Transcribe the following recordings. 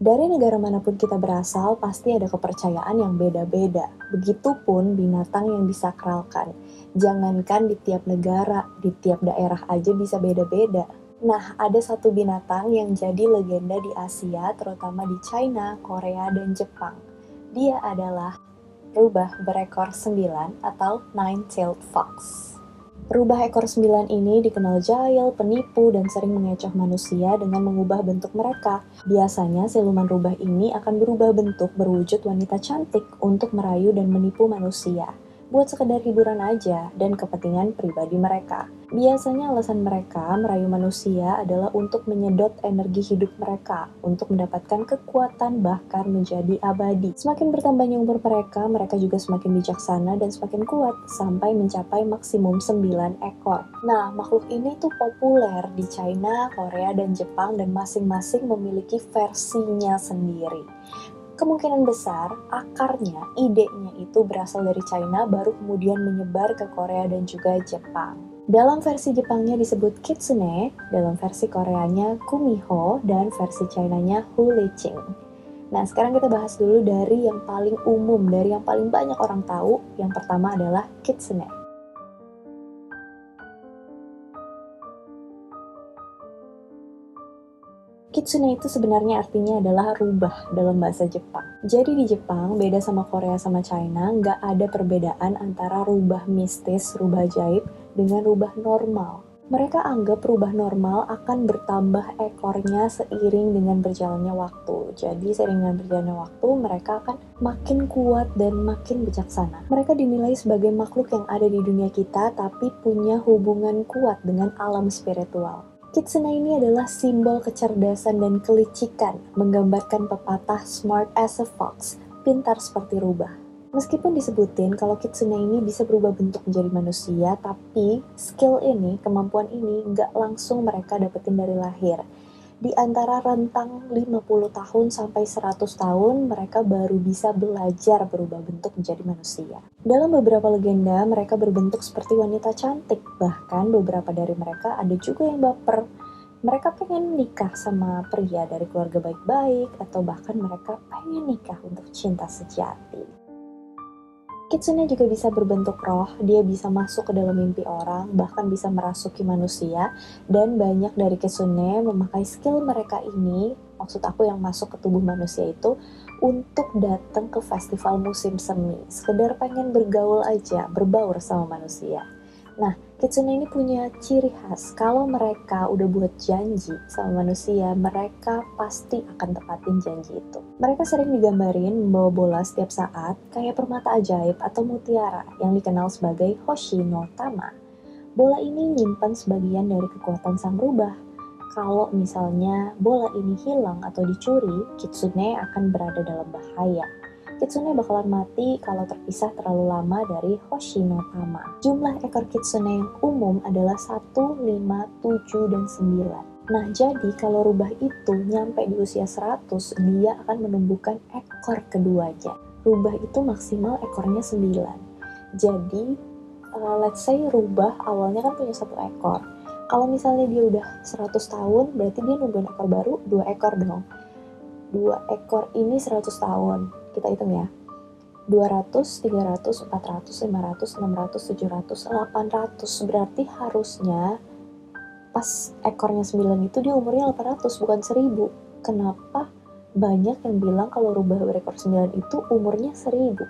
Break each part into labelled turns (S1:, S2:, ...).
S1: Dari negara manapun kita berasal, pasti ada kepercayaan yang beda-beda. Begitupun binatang yang disakralkan. Jangankan di tiap negara, di tiap daerah aja bisa beda-beda. Nah, ada satu binatang yang jadi legenda di Asia, terutama di China, Korea, dan Jepang. Dia adalah rubah berekor 9 atau nine-tailed fox. Rubah ekor 9 ini dikenal jahil, penipu, dan sering mengecoh manusia dengan mengubah bentuk mereka. Biasanya siluman rubah ini akan berubah bentuk berwujud wanita cantik untuk merayu dan menipu manusia. Buat sekedar hiburan aja dan kepentingan pribadi mereka. Biasanya alasan mereka merayu manusia adalah untuk menyedot energi hidup mereka, untuk mendapatkan kekuatan bahkan menjadi abadi. Semakin bertambahnya umur mereka juga semakin bijaksana dan semakin kuat sampai mencapai maksimum 9 ekor. Nah, makhluk ini tuh populer di China, Korea, dan Jepang dan masing-masing memiliki versinya sendiri. Kemungkinan besar akarnya, idenya itu berasal dari China baru kemudian menyebar ke Korea dan juga Jepang. Dalam versi Jepangnya disebut kitsune, dalam versi Koreanya kumiho, dan versi Chinanya huliching. Nah, sekarang kita bahas dulu dari yang paling umum, dari yang paling banyak orang tahu. Yang pertama adalah kitsune. Kitsune itu sebenarnya artinya adalah rubah dalam bahasa Jepang. Jadi di Jepang, beda sama Korea sama China, nggak ada perbedaan antara rubah mistis, rubah ajaib, dengan rubah normal. Mereka anggap rubah normal akan bertambah ekornya seiring dengan berjalannya waktu. Jadi seiring dengan berjalannya waktu, mereka akan makin kuat dan makin bijaksana. Mereka dinilai sebagai makhluk yang ada di dunia kita, tapi punya hubungan kuat dengan alam spiritual. Kitsune ini adalah simbol kecerdasan dan kelicikan, menggambarkan pepatah smart as a fox, pintar seperti rubah. Meskipun disebutin kalau kitsune ini bisa berubah bentuk menjadi manusia, tapi skill ini, kemampuan ini nggak langsung mereka dapetin dari lahir. Di antara rentang 50 tahun sampai 100 tahun, mereka baru bisa belajar berubah bentuk menjadi manusia. Dalam beberapa legenda, mereka berbentuk seperti wanita cantik. Bahkan beberapa dari mereka ada juga yang baper. Mereka pengen nikah sama pria dari keluarga baik-baik, atau bahkan mereka pengen nikah untuk cinta sejati. Kitsune juga bisa berbentuk roh, dia bisa masuk ke dalam mimpi orang, bahkan bisa merasuki manusia, dan banyak dari kitsune memakai skill mereka ini, maksud aku yang masuk ke tubuh manusia itu, untuk datang ke festival musim semi, sekedar pengen bergaul aja, berbaur sama manusia. Nah, kitsune ini punya ciri khas, kalau mereka udah buat janji sama manusia, mereka pasti akan tepatin janji itu. Mereka sering digambarin membawa bola setiap saat, kayak permata ajaib atau mutiara yang dikenal sebagai Hoshi no Tama. Bola ini nyimpan sebagian dari kekuatan sang rubah. Kalau misalnya bola ini hilang atau dicuri, kitsune akan berada dalam bahaya. Kitsune bakalan mati kalau terpisah terlalu lama dari Hoshi no Tama. Jumlah ekor kitsune yang umum adalah 1, 5, 7, dan 9. Nah, jadi kalau rubah itu nyampe di usia 100, dia akan menumbuhkan ekor keduanya. Rubah itu maksimal ekornya 9. Jadi, let's say rubah awalnya kan punya 1 ekor. Kalau misalnya dia udah 100 tahun, berarti dia numbuhin ekor baru 2 ekor dong. 2 ekor ini 100 tahun. Kita hitung ya. 200, 300, 400, 500, 600, 700, 800. Berarti harusnya pas ekornya 9 itu dia umurnya 800, bukan 1000. Kenapa banyak yang bilang kalau rubah berekor 9 itu umurnya 1000?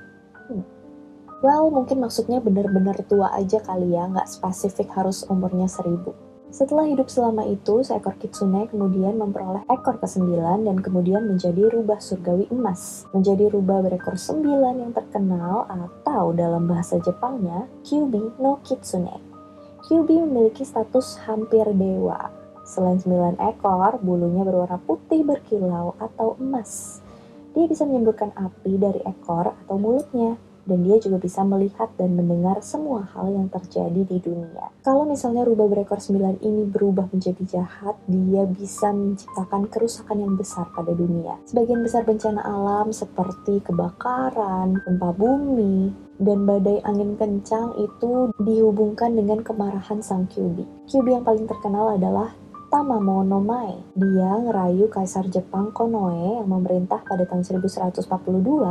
S1: Well, mungkin maksudnya benar-benar tua aja kali ya, nggak spesifik harus umurnya 1000. Setelah hidup selama itu, seekor kitsune kemudian memperoleh ekor ke-9 dan kemudian menjadi rubah surgawi emas. Menjadi rubah berekor 9 yang terkenal atau dalam bahasa Jepangnya, Kyubi no Kitsune. Kyubi memiliki status hampir dewa. Selain 9 ekor, bulunya berwarna putih berkilau atau emas. Dia bisa menyemburkan api dari ekor atau mulutnya. Dan dia juga bisa melihat dan mendengar semua hal yang terjadi di dunia. Kalau misalnya rubah berekor 9 ini berubah menjadi jahat, dia bisa menciptakan kerusakan yang besar pada dunia. Sebagian besar bencana alam seperti kebakaran, gempa bumi, dan badai angin kencang itu dihubungkan dengan kemarahan sang Kyubi. Kyubi yang paling terkenal adalah Tamamonomae. Dia ngerayu Kaisar Jepang Konoe yang memerintah pada tahun 1142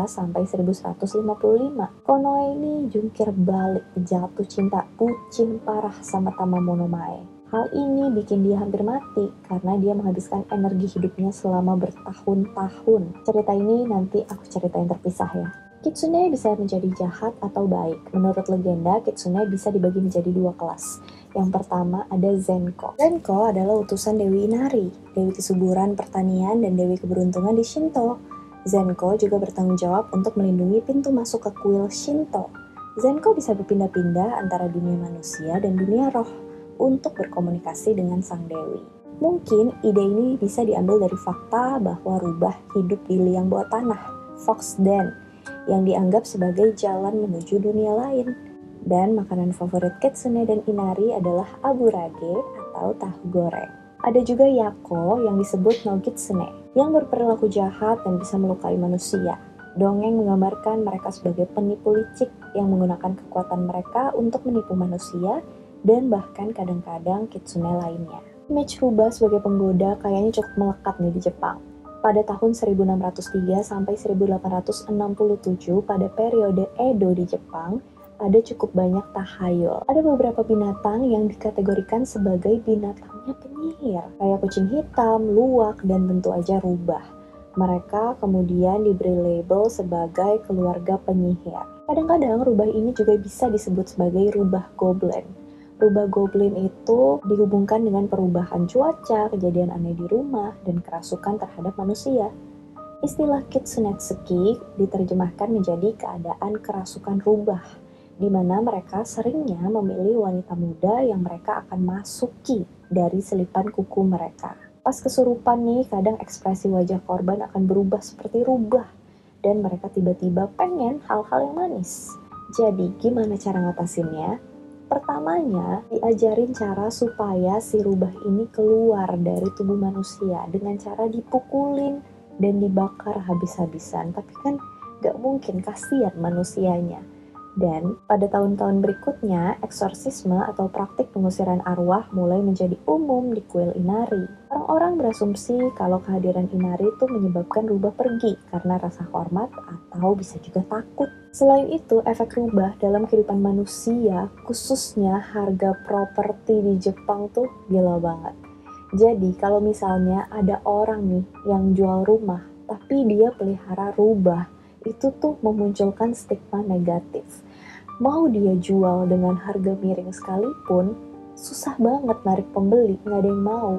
S1: sampai 1155. Konoe ini jungkir balik, jatuh cinta, bucin parah sama Tamamonomae. Hal ini bikin dia hampir mati karena dia menghabiskan energi hidupnya selama bertahun-tahun. Cerita ini nanti aku ceritain terpisah ya. Kitsune bisa menjadi jahat atau baik. Menurut legenda, Kitsune bisa dibagi menjadi dua kelas. Yang pertama ada Zenko. Zenko adalah utusan Dewi Inari, Dewi kesuburan pertanian dan Dewi keberuntungan di Shinto. Zenko juga bertanggung jawab untuk melindungi pintu masuk ke kuil Shinto. Zenko bisa berpindah-pindah antara dunia manusia dan dunia roh untuk berkomunikasi dengan sang dewi. Mungkin ide ini bisa diambil dari fakta bahwa rubah hidup di liang bawah tanah, Fox Den, yang dianggap sebagai jalan menuju dunia lain. Dan makanan favorit Kitsune dan Inari adalah aburage atau tahu goreng. Ada juga Yako yang disebut no Kitsune, yang berperilaku jahat dan bisa melukai manusia. Dongeng menggambarkan mereka sebagai penipu licik yang menggunakan kekuatan mereka untuk menipu manusia dan bahkan kadang-kadang Kitsune lainnya. Image rubah sebagai penggoda kayaknya cukup melekat nih di Jepang. Pada tahun 1603 sampai 1867 pada periode Edo di Jepang, ada cukup banyak tahayul. Ada beberapa binatang yang dikategorikan sebagai binatangnya penyihir, kayak kucing hitam, luwak, dan tentu aja rubah. Mereka kemudian diberi label sebagai keluarga penyihir. Kadang-kadang rubah ini juga bisa disebut sebagai rubah goblin. Rubah goblin itu dihubungkan dengan perubahan cuaca, kejadian aneh di rumah, dan kerasukan terhadap manusia. Istilah kitsunetsuki diterjemahkan menjadi keadaan kerasukan rubah, di mana mereka seringnya memilih wanita muda yang mereka akan masuki dari selipan kuku mereka. Pas kesurupan nih, kadang ekspresi wajah korban akan berubah seperti rubah, dan mereka tiba-tiba pengen hal-hal yang manis. Jadi, gimana cara ngatasinnya? Pertamanya, diajarin cara supaya si rubah ini keluar dari tubuh manusia dengan cara dipukulin dan dibakar habis-habisan. Tapi kan gak mungkin, kasihan manusianya. Dan pada tahun-tahun berikutnya, eksorsisme atau praktik pengusiran arwah mulai menjadi umum di kuil Inari. Orang-orang berasumsi kalau kehadiran Inari itu menyebabkan rubah pergi karena rasa hormat atau bisa juga takut. Selain itu, efek rubah dalam kehidupan manusia, khususnya harga properti di Jepang tuh gila banget. Jadi kalau misalnya ada orang nih yang jual rumah, tapi dia pelihara rubah, itu tuh memunculkan stigma negatif. Mau dia jual dengan harga miring sekalipun, susah banget narik pembeli, nggak ada yang mau.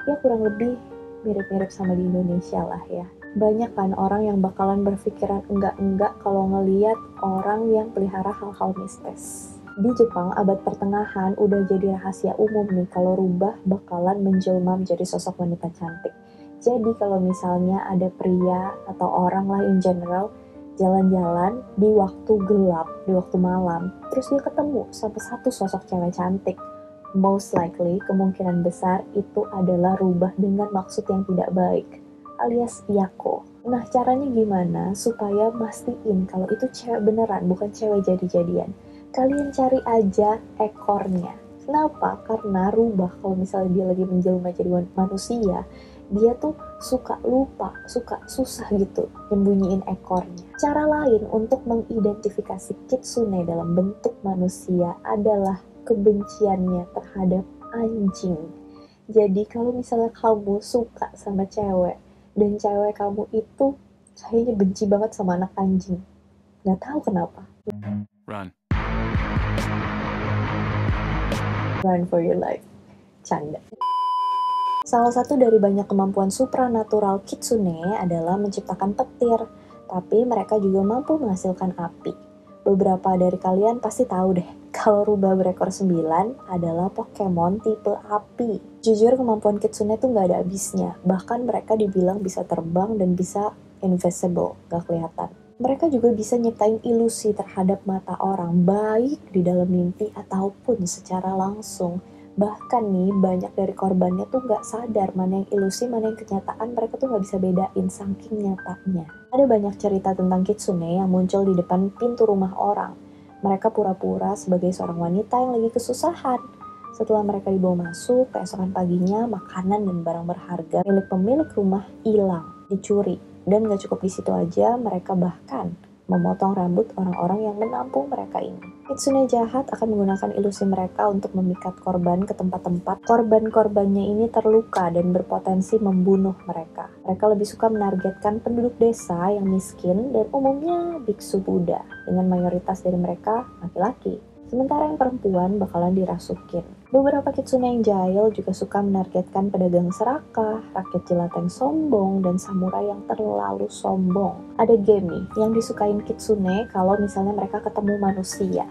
S1: Ya kurang lebih mirip-mirip sama di Indonesia lah ya. Banyak kan orang yang bakalan berpikiran enggak-enggak kalau ngeliat orang yang pelihara hal-hal mistis. Di Jepang, abad pertengahan udah jadi rahasia umum nih kalau rubah bakalan menjelma menjadi sosok wanita cantik. Jadi kalau misalnya ada pria atau orang lah in general jalan-jalan di waktu gelap, di waktu malam, terus dia ketemu sama satu sosok cewek cantik, most likely kemungkinan besar itu adalah rubah dengan maksud yang tidak baik, alias Yako. Nah, caranya gimana supaya mastiin kalau itu cewek beneran, bukan cewek jadi-jadian? Kalian cari aja ekornya. Kenapa? Karena rubah kalau misalnya dia lagi menjelma jadi manusia, dia tuh suka lupa, suka susah gitu nyembunyiin ekornya. Cara lain untuk mengidentifikasi kitsune dalam bentuk manusia adalah kebenciannya terhadap anjing. Jadi kalau misalnya kamu suka sama cewek, dan cewek kamu itu kayaknya benci banget sama anak anjing, gak tahu kenapa. Run for your life. Canda. Salah satu dari banyak kemampuan supranatural kitsune adalah menciptakan petir, tapi mereka juga mampu menghasilkan api. Beberapa dari kalian pasti tahu deh, kalau rubah berekor 9 adalah Pokemon tipe api. Jujur kemampuan kitsune tuh gak ada habisnya, bahkan mereka dibilang bisa terbang dan bisa invisible, gak kelihatan. Mereka juga bisa nyiptain ilusi terhadap mata orang, baik di dalam mimpi ataupun secara langsung. Bahkan nih, banyak dari korbannya tuh gak sadar mana yang ilusi, mana yang kenyataan, mereka tuh gak bisa bedain saking nyatanya. Ada banyak cerita tentang kitsune yang muncul di depan pintu rumah orang. Mereka pura-pura sebagai seorang wanita yang lagi kesusahan. Setelah mereka dibawa masuk, keesokan paginya makanan dan barang berharga milik pemilik rumah hilang, dicuri. Dan gak cukup di situ aja, mereka bahkan memotong rambut orang-orang yang menampung mereka ini. Kitsune jahat akan menggunakan ilusi mereka untuk memikat korban ke tempat-tempat. Korban-korbannya ini terluka dan berpotensi membunuh mereka. Mereka lebih suka menargetkan penduduk desa yang miskin dan umumnya biksu Buddha, dengan mayoritas dari mereka laki-laki. Sementara yang perempuan bakalan dirasukin. Beberapa kitsune yang jahil juga suka menargetkan pedagang serakah, rakyat jelata yang sombong, dan samurai yang terlalu sombong. Ada game nih yang disukain kitsune kalau misalnya mereka ketemu manusia.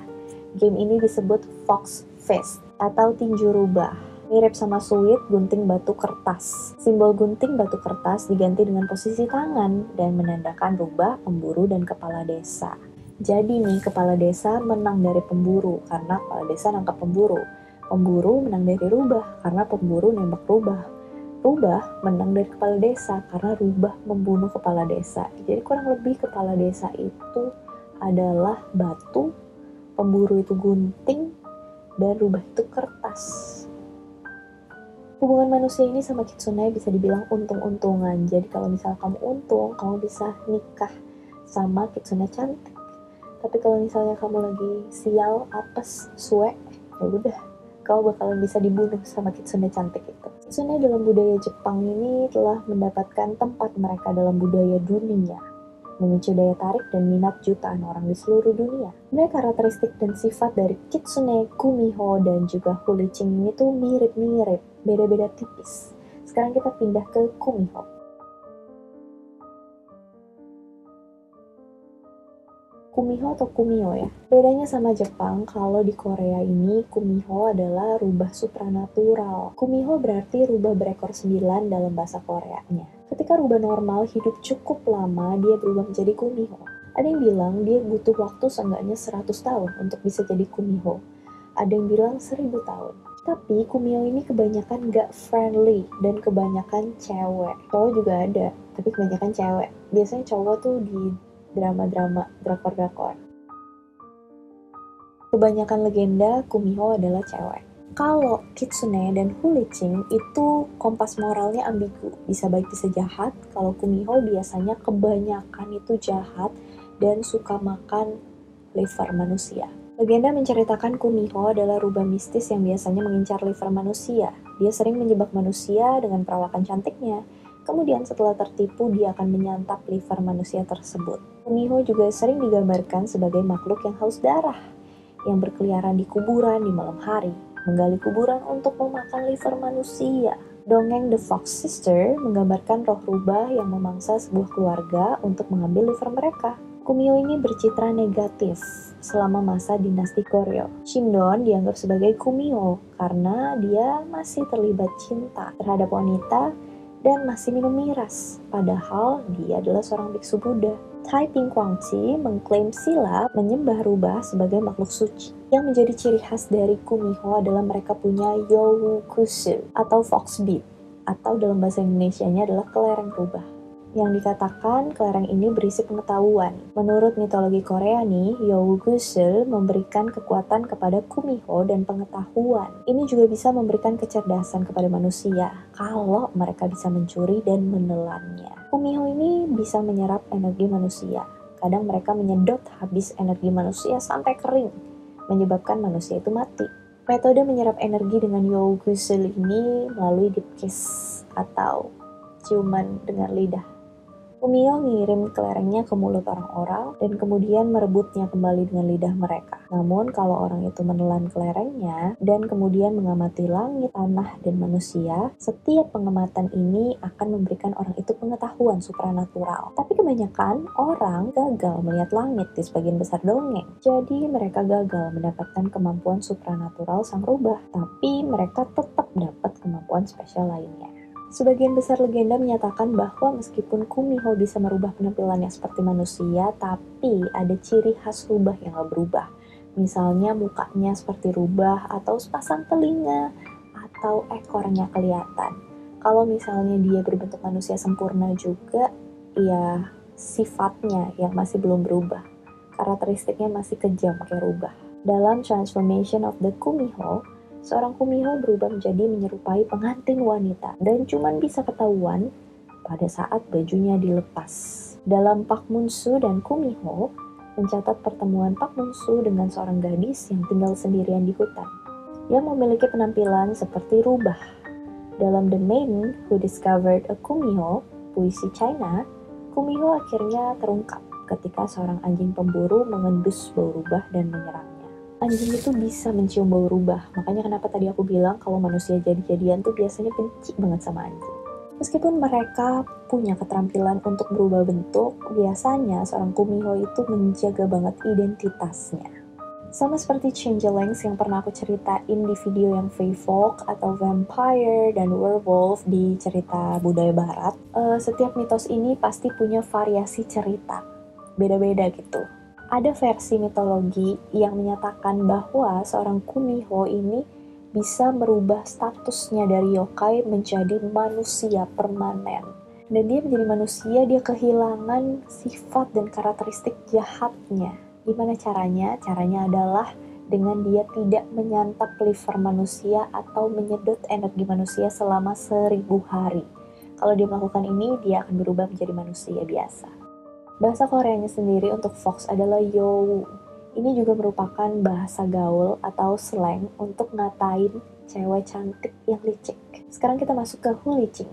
S1: Game ini disebut Fox Fist atau tinju rubah. Mirip sama suit gunting batu kertas. Simbol gunting batu kertas diganti dengan posisi tangan dan menandakan rubah, pemburu, dan kepala desa. Jadi nih, kepala desa menang dari pemburu karena kepala desa nangkap pemburu. Pemburu menang dari rubah karena pemburu nembak rubah. Rubah menang dari kepala desa karena rubah membunuh kepala desa. Jadi kurang lebih kepala desa itu adalah batu, pemburu itu gunting, dan rubah itu kertas. Hubungan manusia ini sama kitsune bisa dibilang untung-untungan. Jadi kalau misalnya kamu untung, kamu bisa nikah sama kitsune cantik. Tapi kalau misalnya kamu lagi sial, apes, suek, ya udah, kau bakalan bisa dibunuh sama kitsune cantik itu. Kitsune dalam budaya Jepang ini telah mendapatkan tempat mereka dalam budaya dunia, memicu daya tarik dan minat jutaan orang di seluruh dunia. Sebenarnya karakteristik dan sifat dari kitsune, kumiho, dan juga huliching ini tuh mirip-mirip, beda-beda tipis. Sekarang kita pindah ke kumiho. Kumiho atau kumio ya. Bedanya sama Jepang, kalau di Korea ini kumiho adalah rubah supranatural. Kumiho berarti rubah berekor 9 dalam bahasa Koreanya. Ketika rubah normal hidup cukup lama, dia berubah menjadi kumiho. Ada yang bilang dia butuh waktu seenggaknya 100 tahun untuk bisa jadi kumiho. Ada yang bilang 1000 tahun. Tapi kumio ini kebanyakan gak friendly dan kebanyakan cewek. Cowok juga ada, tapi kebanyakan cewek. Biasanya cowok tuh di drama-drama, drakor-drakor. Kebanyakan legenda kumiho adalah cewek. Kalau kitsune dan huliching itu kompas moralnya ambigu, bisa baik bisa jahat. Kalau kumiho biasanya kebanyakan itu jahat dan suka makan liver manusia. Legenda menceritakan kumiho adalah rubah mistis yang biasanya mengincar liver manusia. Dia sering menjebak manusia dengan perawakan cantiknya. Kemudian setelah tertipu, dia akan menyantap liver manusia tersebut. Kumiho juga sering digambarkan sebagai makhluk yang haus darah, yang berkeliaran di kuburan di malam hari, menggali kuburan untuk memakan liver manusia. Dongeng The Fox Sister menggambarkan roh rubah yang memangsa sebuah keluarga untuk mengambil liver mereka. Kumio ini bercitra negatif selama masa dinasti Goryeo. Shimdon dianggap sebagai kumio karena dia masih terlibat cinta terhadap wanita dan masih minum miras, padahal dia adalah seorang biksu Buddha. Taiping Guangqi mengklaim sila menyembah rubah sebagai makhluk suci. Yang menjadi ciri khas dari kumiho adalah mereka punya yougusu atau fox beat, atau dalam bahasa Indonesianya adalah kelereng rubah. Yang dikatakan kelereng ini berisi pengetahuan. Menurut mitologi Korea nih, yougusu memberikan kekuatan kepada kumiho dan pengetahuan. Ini juga bisa memberikan kecerdasan kepada manusia kalau mereka bisa mencuri dan menelannya. Kumiho ini bisa menyerap energi manusia. Kadang mereka menyedot habis energi manusia sampai kering, menyebabkan manusia itu mati. Metode menyerap energi dengan yougusu ini melalui deep kiss atau ciuman dengan lidah. Kumio ngirim kelerengnya ke mulut orang-orang dan kemudian merebutnya kembali dengan lidah mereka. Namun kalau orang itu menelan kelerengnya dan kemudian mengamati langit, tanah, dan manusia, setiap pengamatan ini akan memberikan orang itu pengetahuan supranatural. Tapi kebanyakan orang gagal melihat langit di sebagian besar dongeng. Jadi mereka gagal mendapatkan kemampuan supranatural sang rubah, tapi mereka tetap dapat kemampuan spesial lainnya. Sebagian besar legenda menyatakan bahwa meskipun kumiho bisa merubah penampilannya seperti manusia, tapi ada ciri khas rubah yang gak berubah. Misalnya mukanya seperti rubah, atau sepasang telinga, atau ekornya kelihatan. Kalau misalnya dia berbentuk manusia sempurna juga, ya sifatnya yang masih belum berubah. Karakteristiknya masih kejam kayak rubah. Dalam Transformation of the Kumiho, seorang Kumiho berubah menjadi menyerupai pengantin wanita dan cuman bisa ketahuan pada saat bajunya dilepas. Dalam Park Moon-soo dan Kumiho mencatat pertemuan Park Moon-soo dengan seorang gadis yang tinggal sendirian di hutan, yang memiliki penampilan seperti rubah. Dalam The Maiden Who Discovered a Kumiho, puisi China, Kumiho akhirnya terungkap ketika seorang anjing pemburu mengendus bau rubah dan menyerangnya. Anjing itu bisa mencium bau rubah, makanya kenapa tadi aku bilang kalau manusia jadi-jadian tuh biasanya benci banget sama anjing. Meskipun mereka punya keterampilan untuk berubah bentuk, biasanya seorang Kumiho itu menjaga banget identitasnya. Sama seperti changelings yang pernah aku ceritain di video yang Fae Folk atau Vampire dan Werewolf di cerita budaya barat, setiap mitos ini pasti punya variasi cerita, beda-beda gitu. Ada versi mitologi yang menyatakan bahwa seorang Kumiho ini bisa merubah statusnya dari yokai menjadi manusia permanen. Dan dia menjadi manusia, dia kehilangan sifat dan karakteristik jahatnya. Gimana caranya? Caranya adalah dengan dia tidak menyantap liver manusia atau menyedot energi manusia selama 1000 hari. Kalau dia melakukan ini, dia akan berubah menjadi manusia biasa. Bahasa Koreanya sendiri untuk fox adalah you. Ini juga merupakan bahasa gaul atau slang untuk ngatain cewek cantik yang licik. Sekarang kita masuk ke hulicing.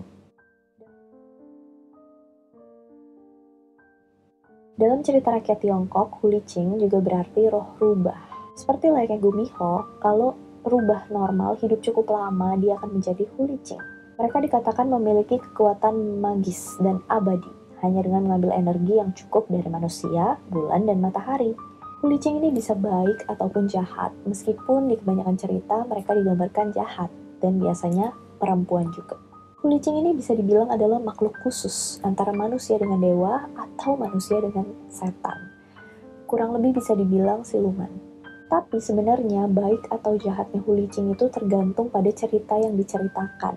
S1: Dalam cerita rakyat Tiongkok, hulicing juga berarti roh rubah. Seperti layaknya Gumiho, kalau rubah normal hidup cukup lama, dia akan menjadi hulicing. Mereka dikatakan memiliki kekuatan magis dan abadi, hanya dengan mengambil energi yang cukup dari manusia, bulan, dan matahari. Hulicing ini bisa baik ataupun jahat, meskipun di kebanyakan cerita mereka digambarkan jahat, dan biasanya perempuan juga. Hulicing ini bisa dibilang adalah makhluk khusus antara manusia dengan dewa atau manusia dengan setan. Kurang lebih bisa dibilang siluman. Tapi sebenarnya baik atau jahatnya hulicing itu tergantung pada cerita yang diceritakan.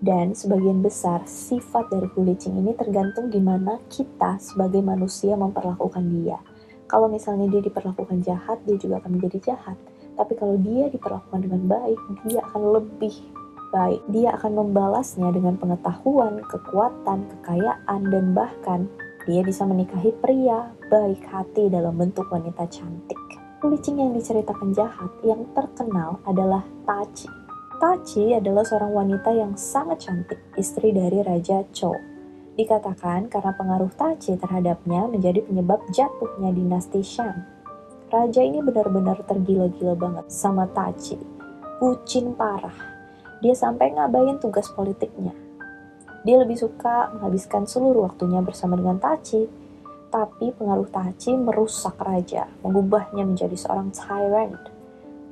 S1: Dan sebagian besar sifat dari hulicing ini tergantung gimana kita sebagai manusia memperlakukan dia. Kalau misalnya dia diperlakukan jahat, dia juga akan menjadi jahat. Tapi kalau dia diperlakukan dengan baik, dia akan lebih baik. Dia akan membalasnya dengan pengetahuan, kekuatan, kekayaan, dan bahkan dia bisa menikahi pria baik hati dalam bentuk wanita cantik. Hulicing yang diceritakan jahat yang terkenal adalah Tachi. Tachi adalah seorang wanita yang sangat cantik, istri dari Raja Chou. Dikatakan karena pengaruh Tachi terhadapnya menjadi penyebab jatuhnya dinasti Shang. Raja ini benar-benar tergila-gila banget sama Tachi. Bucin parah. Dia sampai ngabain tugas politiknya. Dia lebih suka menghabiskan seluruh waktunya bersama dengan Tachi. Tapi pengaruh Tachi merusak raja, mengubahnya menjadi seorang tyrant.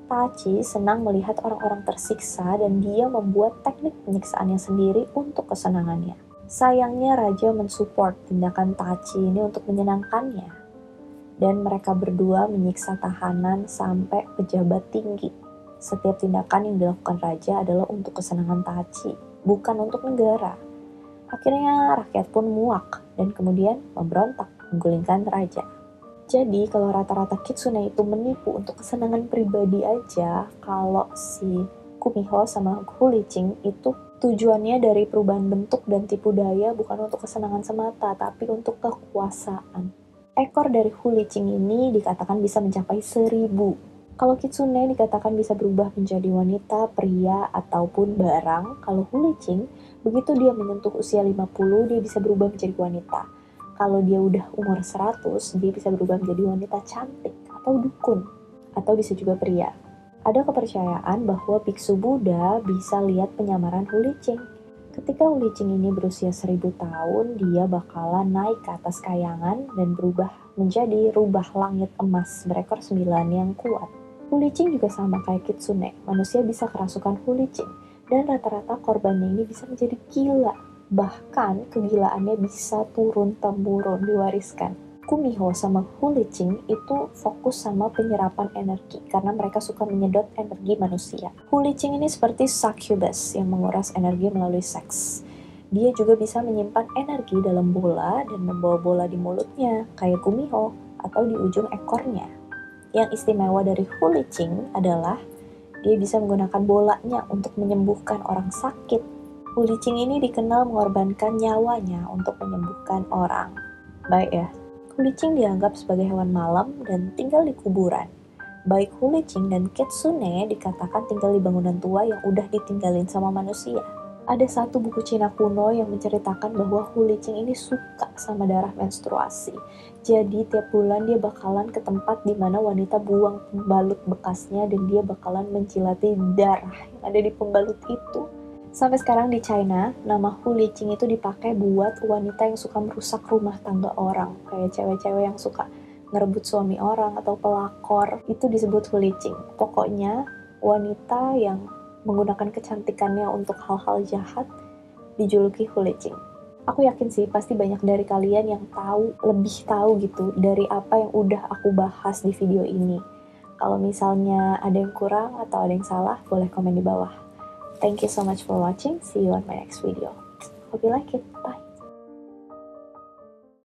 S1: Tachi senang melihat orang-orang tersiksa dan dia membuat teknik penyiksaannya sendiri untuk kesenangannya. Sayangnya raja mensupport tindakan Tachi ini untuk menyenangkannya. Dan mereka berdua menyiksa tahanan sampai pejabat tinggi. Setiap tindakan yang dilakukan raja adalah untuk kesenangan Tachi, bukan untuk negara. Akhirnya rakyat pun muak dan kemudian memberontak, menggulingkan raja. Jadi kalau rata-rata kitsune itu menipu untuk kesenangan pribadi aja, kalau si Kumiho sama hulicing itu tujuannya dari perubahan bentuk dan tipu daya bukan untuk kesenangan semata, tapi untuk kekuasaan. Ekor dari hulicing ini dikatakan bisa mencapai 1000. Kalau kitsune dikatakan bisa berubah menjadi wanita, pria, ataupun barang. Kalau hulicing, begitu dia menyentuh usia 50, dia bisa berubah menjadi wanita. Kalau dia udah umur 100, dia bisa berubah menjadi wanita cantik, atau dukun, atau bisa juga pria. Ada kepercayaan bahwa biksu Buddha bisa lihat penyamaran hulicing. Ketika hulicing ini berusia 1000 tahun, dia bakalan naik ke atas kayangan dan berubah menjadi rubah langit emas berekor 9 yang kuat. Hulicing juga sama kayak kitsune, manusia bisa kerasukan hulicing, dan rata-rata korbannya ini bisa menjadi gila. Bahkan kegilaannya bisa turun-temurun diwariskan. Kumiho sama hulicing itu fokus sama penyerapan energi, karena mereka suka menyedot energi manusia. Hulicing ini seperti succubus yang menguras energi melalui seks. Dia juga bisa menyimpan energi dalam bola dan membawa bola di mulutnya, kayak Kumiho, atau di ujung ekornya. Yang istimewa dari hulicing adalah Dia bisa menggunakan bolanya untuk menyembuhkan orang sakit. Hulicing ini dikenal mengorbankan nyawanya untuk menyembuhkan orang. Baik ya, Hulicing dianggap sebagai hewan malam dan tinggal di kuburan. Baik Hulicing dan Kitsune dikatakan tinggal di bangunan tua yang udah ditinggalin sama manusia. Ada satu buku Cina kuno yang menceritakan bahwa Hulicing ini suka sama darah menstruasi. Jadi tiap bulan dia bakalan ke tempat di mana wanita buang pembalut bekasnya dan dia bakalan mencilati darah yang ada di pembalut itu. Sampai sekarang di China, nama Hulicing itu dipakai buat wanita yang suka merusak rumah tangga orang. Kayak cewek-cewek yang suka ngerebut suami orang atau pelakor, itu disebut Hulicing. Pokoknya wanita yang menggunakan kecantikannya untuk hal-hal jahat dijuluki Hulicing. Aku yakin sih pasti banyak dari kalian yang lebih tahu gitu dari apa yang udah aku bahas di video ini. Kalau misalnya ada yang kurang atau ada yang salah, boleh komen di bawah. Thank you so much for watching. See you on my next video. Hope you like it. Bye.